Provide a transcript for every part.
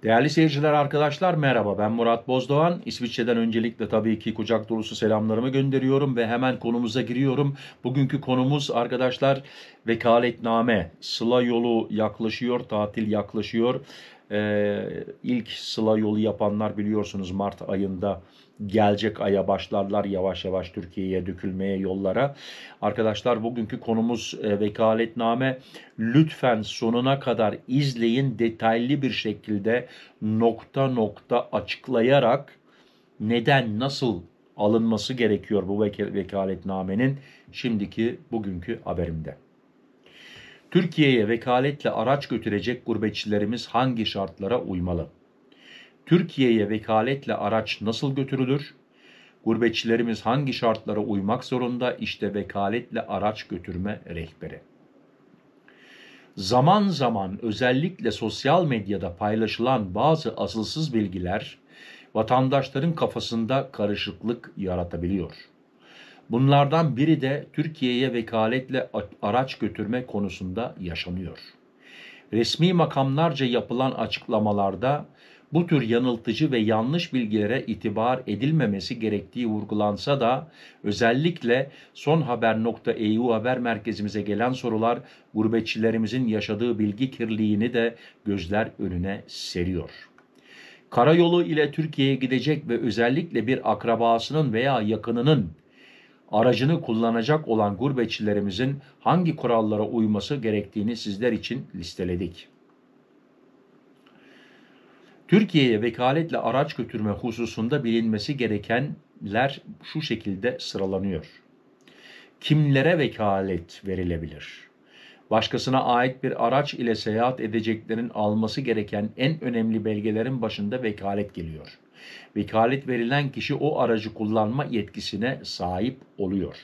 Değerli seyirciler, arkadaşlar merhaba, ben Murat Bozdoğan. İsviçre'den öncelikle tabii ki kucak dolusu selamlarımı gönderiyorum ve hemen konumuza giriyorum. Bugünkü konumuz arkadaşlar vekaletname. Sıla yolu yaklaşıyor, tatil yaklaşıyor. İlk sıla yolu yapanlar biliyorsunuz Mart ayında gelecek aya başlarlar yavaş yavaş Türkiye'ye dökülmeye yollara. Arkadaşlar bugünkü konumuz vekaletname. Lütfen sonuna kadar izleyin, detaylı bir şekilde nokta nokta açıklayarak neden, nasıl alınması gerekiyor bu vekaletnamenin şimdiki bugünkü haberimde. Türkiye'ye vekaletle araç götürecek gurbetçilerimiz hangi şartlara uymalı? Türkiye'ye vekaletle araç nasıl götürülür? Gurbetçilerimiz hangi şartlara uymak zorunda? İşte vekaletle araç götürme rehberi. Zaman zaman özellikle sosyal medyada paylaşılan bazı asılsız bilgiler vatandaşların kafasında karışıklık yaratabiliyor. Bunlardan biri de Türkiye'ye vekaletle araç götürme konusunda yaşanıyor. Resmi makamlarca yapılan açıklamalarda bu tür yanıltıcı ve yanlış bilgilere itibar edilmemesi gerektiği vurgulansa da özellikle sonhaber.eu haber merkezimize gelen sorular gurbetçilerimizin yaşadığı bilgi kirliliğini de gözler önüne seriyor. Karayolu ile Türkiye'ye gidecek ve özellikle bir akrabasının veya yakınının aracını kullanacak olan gurbetçilerimizin hangi kurallara uyması gerektiğini sizler için listeledik. Türkiye'ye vekaletle araç götürme hususunda bilinmesi gerekenler şu şekilde sıralanıyor. Kimlere vekalet verilebilir? Başkasına ait bir araç ile seyahat edeceklerin alması gereken en önemli belgelerin başında vekalet geliyor. Vekalet verilen kişi o aracı kullanma yetkisine sahip oluyor.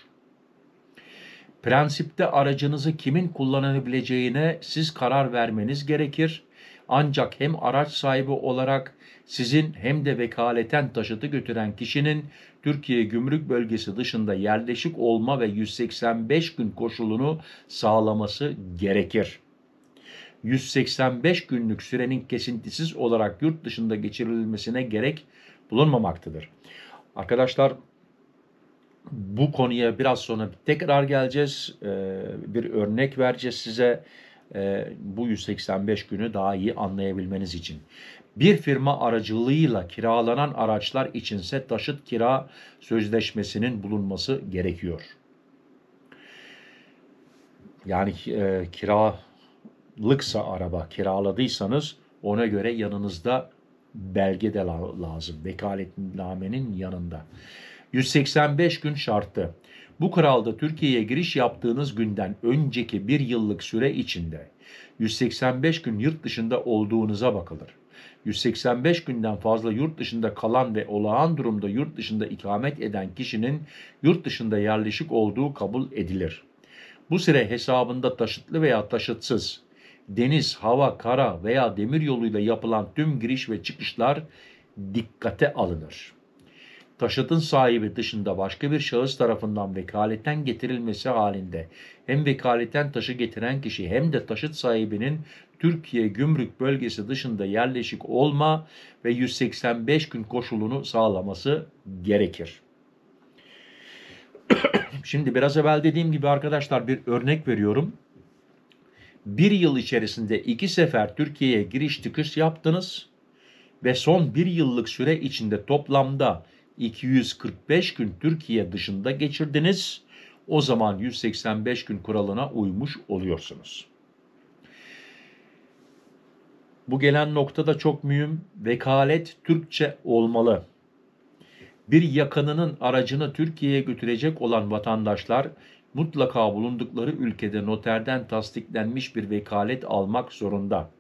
Prensipte aracınızı kimin kullanabileceğine siz karar vermeniz gerekir. Ancak hem araç sahibi olarak sizin hem de vekaleten taşıtı götüren kişinin Türkiye Gümrük Bölgesi dışında yerleşik olma ve 185 gün koşulunu sağlaması gerekir. 185 günlük sürenin kesintisiz olarak yurt dışında geçirilmesine gerek bulunmamaktadır. Arkadaşlar, bu konuya biraz sonra tekrar geleceğiz. Bir örnek vereceğiz size. Bu 185 günü daha iyi anlayabilmeniz için. Bir firma aracılığıyla kiralanan araçlar içinse taşıt kira sözleşmesinin bulunması gerekiyor. Yani kiralıksa araba kiraladıysanız ona göre yanınızda belge de lazım. Vekaletnamenin yanında. 185 gün şartı. Bu kuralda Türkiye'ye giriş yaptığınız günden önceki bir yıllık süre içinde 185 gün yurt dışında olduğunuza bakılır. 185 günden fazla yurt dışında kalan ve olağan durumda yurt dışında ikamet eden kişinin yurt dışında yerleşik olduğu kabul edilir. Bu süre hesabında taşıtlı veya taşıtsız, deniz, hava, kara veya demir yoluyla yapılan tüm giriş ve çıkışlar dikkate alınır. Taşıtın sahibi dışında başka bir şahıs tarafından vekaleten getirilmesi halinde hem vekaleten taşı getiren kişi hem de taşıt sahibinin Türkiye Gümrük Bölgesi dışında yerleşik olma ve 185 gün koşulunu sağlaması gerekir. Şimdi biraz evvel dediğim gibi arkadaşlar bir örnek veriyorum. Bir yıl içerisinde 2 sefer Türkiye'ye giriş çıkış yaptınız ve son bir yıllık süre içinde toplamda 245 gün Türkiye dışında geçirdiniz. O zaman 185 gün kuralına uymuş oluyorsunuz. Bu gelen nokta da çok mühim. Vekalet Türkçe olmalı. Bir yakınının aracını Türkiye'ye götürecek olan vatandaşlar mutlaka bulundukları ülkede noterden tasdiklenmiş bir vekalet almak zorunda.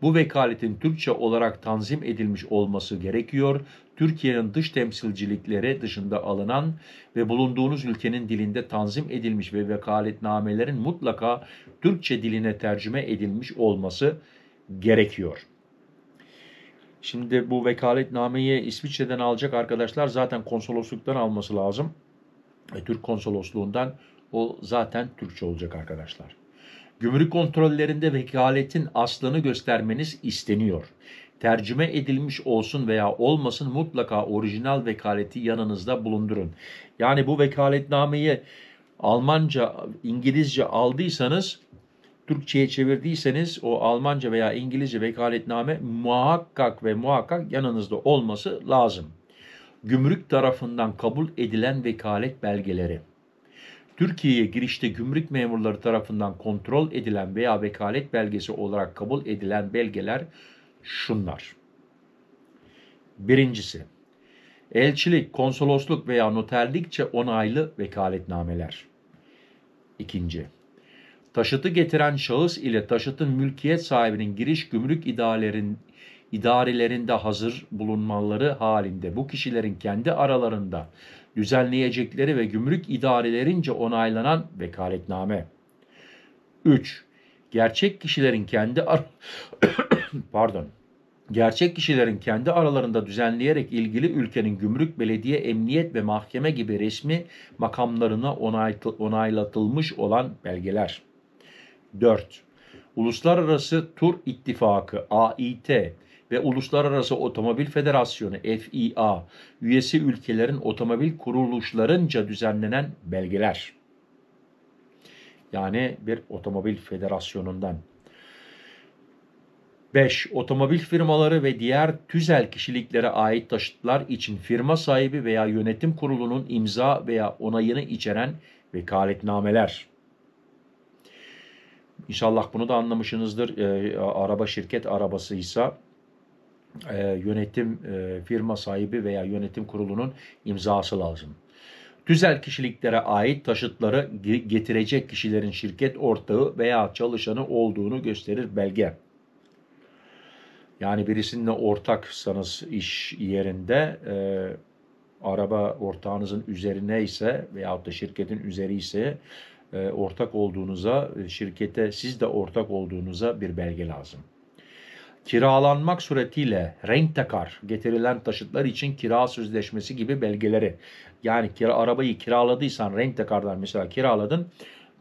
Bu vekaletin Türkçe olarak tanzim edilmiş olması gerekiyor. Türkiye'nin dış temsilcilikleri dışında alınan ve bulunduğunuz ülkenin dilinde tanzim edilmiş ve vekaletnamelerin mutlaka Türkçe diline tercüme edilmiş olması gerekiyor. Şimdi bu vekaletnameyi İsviçre'den alacak arkadaşlar zaten konsolosluktan alması lazım. Türk konsolosluğundan o zaten Türkçe olacak arkadaşlar. Gümrük kontrollerinde vekaletin aslını göstermeniz isteniyor. tercüme edilmiş olsun veya olmasın mutlaka orijinal vekaleti yanınızda bulundurun. Yani bu vekaletnameyi Almanca, İngilizce aldıysanız, Türkçe'ye çevirdiyseniz o Almanca veya İngilizce vekaletname muhakkak ve muhakkak yanınızda olması lazım. Gümrük tarafından kabul edilen vekalet belgeleri. Türkiye'ye girişte gümrük memurları tarafından kontrol edilen veya vekalet belgesi olarak kabul edilen belgeler şunlar. Birincisi, elçilik, konsolosluk veya noterlikçe onaylı vekaletnameler. İkinci, taşıtı getiren şahıs ile taşıtın mülkiyet sahibinin giriş gümrük idarelerinde hazır bulunmaları halinde bu kişilerin kendi aralarında düzenleyecekleri ve gümrük idarelerince onaylanan vekaletname. 3. Gerçek kişilerin kendi gerçek kişilerin kendi aralarında düzenleyerek ilgili ülkenin gümrük, belediye, emniyet ve mahkeme gibi resmi makamlarına onaylatılmış olan belgeler. 4. Uluslararası Tur İttifakı AİT ve Uluslararası Otomobil Federasyonu FIA üyesi ülkelerin otomobil kuruluşlarınca düzenlenen belgeler. Yani bir otomobil federasyonundan. 5. Otomobil firmaları ve diğer tüzel kişiliklere ait taşıtlar için firma sahibi veya yönetim kurulunun imza veya onayını içeren vekaletnameler. İnşallah bunu da anlamışsınızdır. Araba şirket arabasıysa yönetim firma sahibi veya yönetim kurulunun imzası lazım. Tüzel kişiliklere ait taşıtları getirecek kişilerin şirket ortağı veya çalışanı olduğunu gösterir belge. Yani birisinle ortaksanız iş yerinde araba ortağınızın üzerine ise veyahut da şirketin üzeri ise ortak olduğunuza, şirkete siz de ortak olduğunuza bir belge lazım. Kiralanmak suretiyle rent-a-car getirilen taşıtlar için kira sözleşmesi gibi belgeleri. Yani arabayı kiraladıysan rent-a-car'dan mesela kiraladın.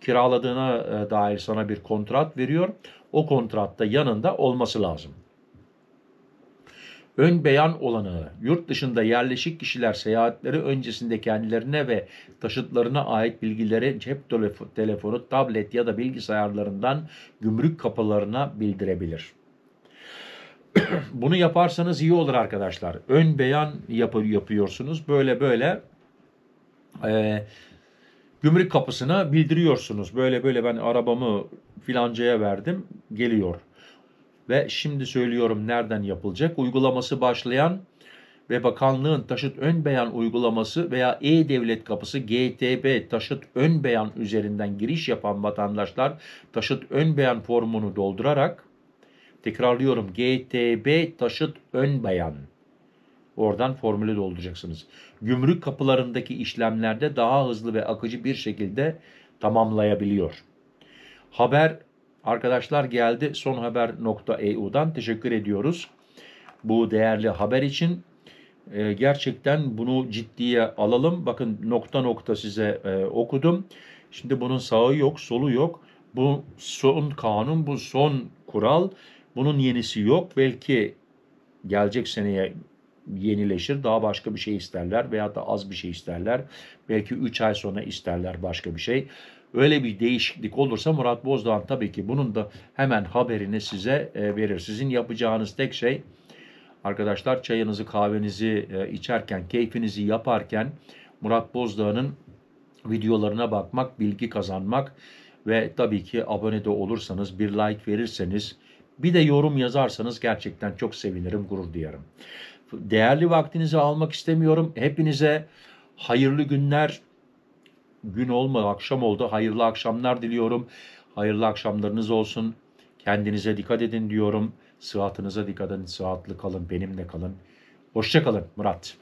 Kiraladığına dair sana bir kontrat veriyor. O kontratta yanında olması lazım. Ön beyan olanağı, yurt dışında yerleşik kişiler seyahatleri öncesinde kendilerine ve taşıtlarına ait bilgileri cep telefonu, tablet ya da bilgisayarlarından gümrük kapılarına bildirebilir. Bunu yaparsanız iyi olur arkadaşlar. Ön beyan yapıyorsunuz. Böyle gümrük kapısına bildiriyorsunuz. Böyle ben arabamı filancaya verdim, geliyor. Ve şimdi söylüyorum nereden yapılacak? Uygulaması başlayan ve bakanlığın taşıt ön beyan uygulaması veya E-Devlet Kapısı GTB taşıt ön beyan üzerinden giriş yapan vatandaşlar taşıt ön beyan formunu doldurarak, tekrarlıyorum, GTB taşıt ön beyan, oradan formülü dolduracaksınız. Gümrük kapılarındaki işlemlerde daha hızlı ve akıcı bir şekilde tamamlayabiliyor. Haber arkadaşlar geldi sonhaber.eu'dan teşekkür ediyoruz bu değerli haber için. Gerçekten bunu ciddiye alalım. Bakın nokta nokta size okudum. Şimdi bunun sağı yok, solu yok. Bu son kanun, bu son kural. Bunun yenisi yok. Belki gelecek seneye yenileşir. Daha başka bir şey isterler veya da az bir şey isterler. Belki 3 ay sonra isterler başka bir şey. Öyle bir değişiklik olursa Murat Bozdoğan tabii ki bunun da hemen haberini size verir. Sizin yapacağınız tek şey arkadaşlar, çayınızı kahvenizi içerken, keyfinizi yaparken Murat Bozdoğan'ın videolarına bakmak, bilgi kazanmak ve tabii ki abone de olursanız, bir like verirseniz, bir de yorum yazarsanız gerçekten çok sevinirim, gurur duyarım. Değerli vaktinizi almak istemiyorum. Hepinize hayırlı günler. Gün olmadı, akşam oldu. Hayırlı akşamlar diliyorum. Hayırlı akşamlarınız olsun. Kendinize dikkat edin diyorum. Sıhhatınıza dikkat edin. Sıhhatli kalın, benimle kalın. Hoşça kalın Murat.